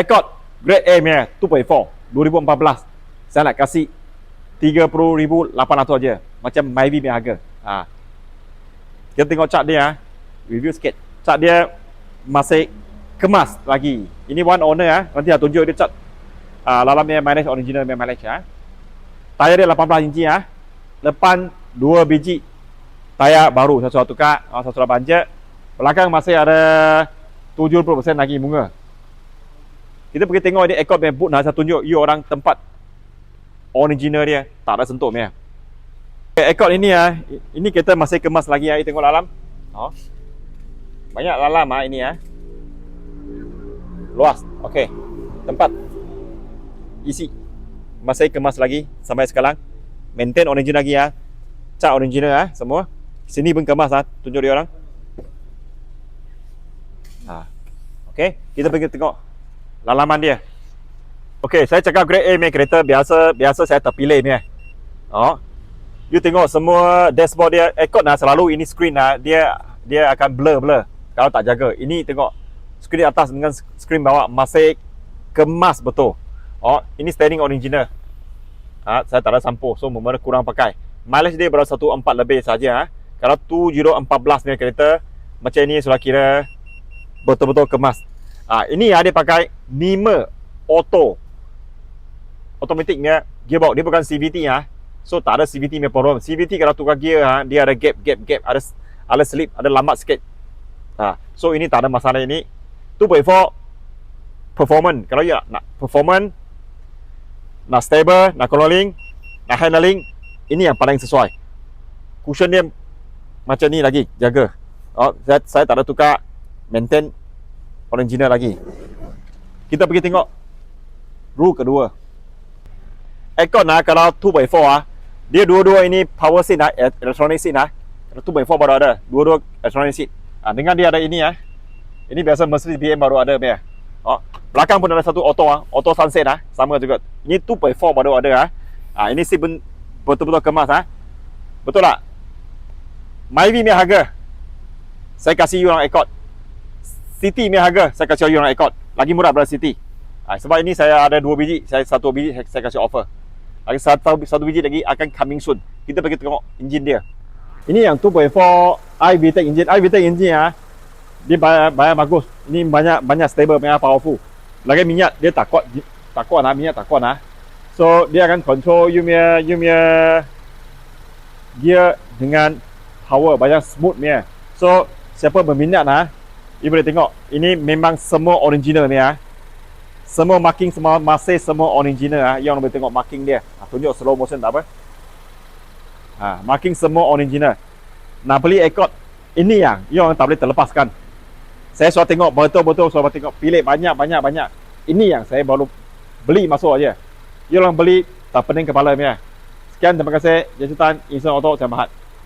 Rekod grade A punya 2.4 2014. Saya nak kasih 30,800 aja. Macam Myvi punya harga. Kita tengok cat dia. Review sikit. Cat dia masih kemas lagi. Ini one owner nanti saya tunjuk dia cat dalam punya mileage original punya mileage Tayar dia 18 inci Depan 2 biji tayar baru, saya sudah tukar, saya sudah banjir. Belakang masih ada 70% lagi bunga. Kita pergi tengok dia ekor punya boot saya tunjuk you orang tempat original dia, tak ada sentuh punya. Ekor ini ini kita masih kemas lagi you tengok dalam. Banyak dalam ini luas. Okey. Tempat isi masih kemas lagi sampai sekarang. Maintain original lagi cat original semua. Sini pun kemas tunjuk dia orang. Okey, kita pergi tengok lalaman dia. Okey, saya cakap grade A punya kereta biasa saya terpilih punya. You tengok semua dashboard dia, ekor selalu ini screen dia akan blur kalau tak jaga. Ini tengok screen atas dengan screen bawah masih kemas betul. Ini steering original. Saya tak ada sampo, so memang kurang pakai. Mileage dia baru 1.4 lebih saja. Kalau 2014 punya kereta macam ni sudah kira betul-betul kemas. Ini dia pakai NEMA auto automaticnya gearbox, dia bukan CVT so tak ada CVT punya problem. CVT kalau tukar gear dia ada gap, ada slip, ada lambat sikit. So ini tak ada masalah. Ini 2.4 performance. Kalau you nak performance, nak stable, nak controlling, nak handling, ini yang paling sesuai. Cushion dia macam ni lagi, jaga. Saya tak ada tukar, maintain original lagi. Kita pergi tengok rule kedua. Ekor kalau 2.4 dia dua-dua ini power seat electronic seat Kalau 2.4 baru ada dua-dua electronic seat. Dengan dia ada ini ini biasa Mercedes BM baru ada punya. Belakang pun ada satu auto sunset sama juga. Ini 2.4 baru ada ini seat betul-betul kemas Betul tak? Myvi punya harga saya kasih you orang Accord. City punya harga saya kasih you orang Accord. Lagi murah daripada City. Sebab ini saya ada 2 biji, satu biji saya kasih offer. Lagi satu biji lagi akan coming soon. Kita pergi tengok enjin dia. Ini yang 2.4 iVTEC engine. iVTEC engine dia banyak bagus. Ini banyak stable, banyak powerful. Lagi minyak dia tak kuat minyak tak kuat So dia akan control you punya gear dengan power, banyak smooth punya. So siapa berminat you boleh tengok. Ini memang semua original ni semua marking masih semua original You boleh tengok marking dia. Tunjuk slow motion tak apa. Marking semua original. Nak beli Accord ini yang you tak boleh terlepaskan. Saya sudah tengok betul-betul, sudah tengok pilih banyak. Ini yang saya baru beli masuk aja. You orang beli tak pening kepala punya. Sekian, terima kasih. Jason Tan, Instant Auto, saya Mahat.